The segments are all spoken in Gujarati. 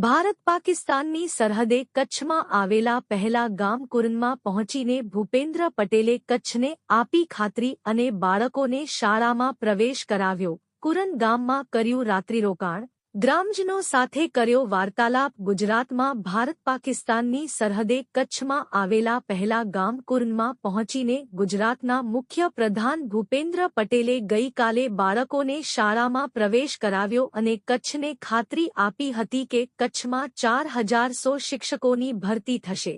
ભારત પાકિસ્તાનની સરહદે કચ્છમાં આવેલા પહેલા ગામ કુરનમાં પહોંચીને ભૂપેન્દ્ર પટેલે કચ્છને આપી ખાતરી અને બાળકોને શાળામાં પ્રવેશ કરાવ્યો. કુરન ગામમાં કર્યું રાત્રિરોકાણ, ગ્રામજનો સાથે કર્યો વાર્તાલાપ. ગુજરાતમાં ભારત પાકિસ્તાનની સરહદે કચ્છમાં આવેલા પહેલા ગામ કુરનમાં પહોંચીને ગુજરાતના મુખ્ય પ્રધાન ભૂપેન્દ્ર પટેલે ગઈકાલે બાળકોને શાળામાં પ્રવેશ કરાવ્યો અને કચ્છને ખાતરી આપી હતી કે કચ્છમાં 4100 શિક્ષકોની ભરતી થશે.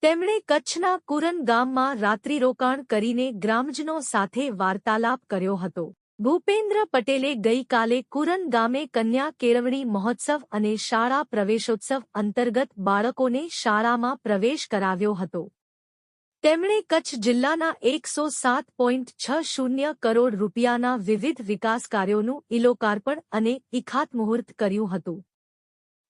તેમણે કચ્છના કુરન ગામમાં રાત્રિરોકાણ કરીને ગ્રામજનો સાથે વાર્તાલાપ કર્યો હતો. ભૂપેન્દ્ર પટેલે ગઈકાલે કુરન ગામે કન્યા કેળવણી મહોત્સવ અને શાળા પ્રવેશોત્સવ અંતર્ગત બાળકોને શાળામાં પ્રવેશ કરાવ્યો હતો. તેમણે કચ્છ જિલ્લાના 107.60 કરોડ રૂપિયાના વિવિધ વિકાસ કાર્યોનું ઇલોકાર્પણ અને ઇખાતમુહૂર્ત કર્યું હતું.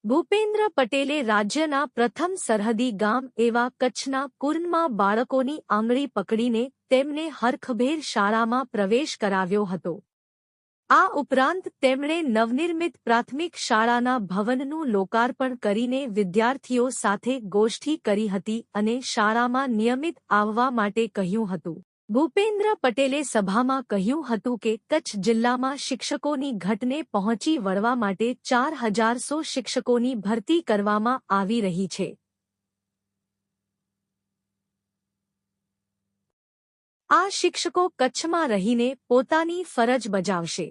ભૂપેન્દ્ર પટેલે રાજ્યના પ્રથમ સરહદી ગામ એવા કચ્છના કુરનમાં બાળકોની આંગળી પકડીને તેમને હરખભેર શાળામાં પ્રવેશ કરાવ્યો હતો. આ ઉપરાંત તેમણે નવનિર્મિત પ્રાથમિક શાળાના ભવનનું લોકાર્પણ કરીને વિદ્યાર્થીઓ સાથે ગોષ્ઠી કરી હતી અને શાળામાં નિયમિત આવવા માટે કહ્યું હતું. ભૂપેન્દ્ર પટેલે સભામાં કહ્યું હતું કે કચ્છ જિલ્લામાં શિક્ષકોની ઘટને પહોંચી વળવા માટે 4100 શિક્ષકોની ભરતી કરવામાં આવી રહી છે. આ શિક્ષકો કચ્છમાં રહીને પોતાની ફરજ બજાવશે.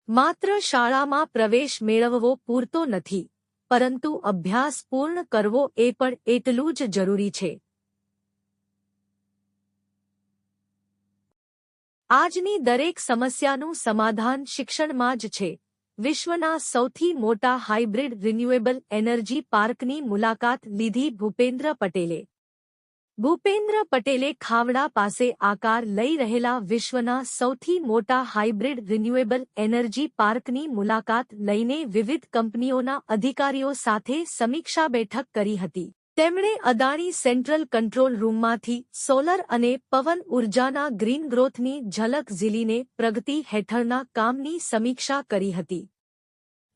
માત્ર શાળામાં પ્રવેશ મેળવવો પૂરતો નથી, પરંતુ અભ્યાસ પૂર્ણ કરવો એ પણ એટલું જ જરૂરી છે. આજની દરેક સમસ્યાનું સમાધાન શિક્ષણમાં જ છે. વિશ્વના સૌથી મોટા હાઇબ્રિડ રિન્યુએબલ એનર્જી પાર્કની મુલાકાત લીધી ભૂપેન્દ્ર પટેલે. ભૂપેન્દ્ર પટેલે ખાવડા પાસે આકાર લઈ રહેલા વિશ્વના સૌથી મોટા હાઇબ્રિડ રિન્યુએબલ એનર્જી પાર્કની મુલાકાત લઈને વિવિધ કંપનીઓના અધિકારીઓ સાથે સમીક્ષા બેઠક કરી હતી. તેમણે અદાણી સેન્ટ્રલ કંટ્રોલ રૂમમાંથી સોલર અને પવન ઉર્જાના ગ્રીન ગ્રોથની ઝલક ઝીલીને પ્રગતિ હેઠળના કામની સમીક્ષા કરી હતી.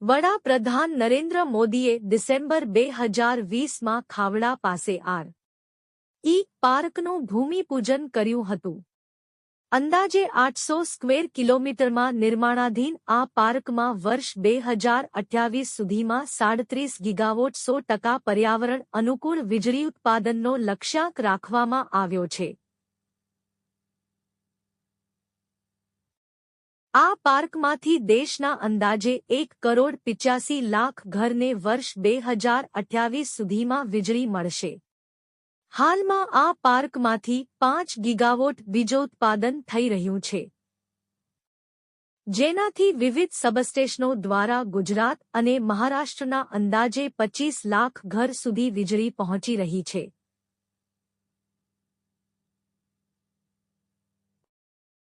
વડાપ્રધાન નરેન્દ્ર મોદીએ ડિસેમ્બર 2020માં ખાવડા પાસે પાર્કનું ભૂમિપૂજન કર્યું હતું. અંદાજે 800 સ્ક્વેર કિલોમીટરમાં નિર્માણાધીન આ પાર્કમાં વર્ષ 2028 સુધીમાં 37 ગીગાવોટ 100% પર્યાવરણ અનુકૂળ વીજળી ઉત્પાદનનો લક્ષ્યાંક રાખવામાં આવ્યો છે. આ પાર્કમાંથી દેશના અંદાજે 1,85,00,000 ઘરને વર્ષ 2028 સુધીમાં વીજળી મળશે. હાલમાં આ પાર્કમાંથી 5 ગીગાવોટ વીજોત્પાદન થઈ રહ્યું છે, જેનાથી વિવિધ સબસ્ટેશનો દ્વારા ગુજરાત અને મહારાષ્ટ્રના અંદાજે 25 લાખ ઘર સુધી વીજળી પહોંચી રહી છે.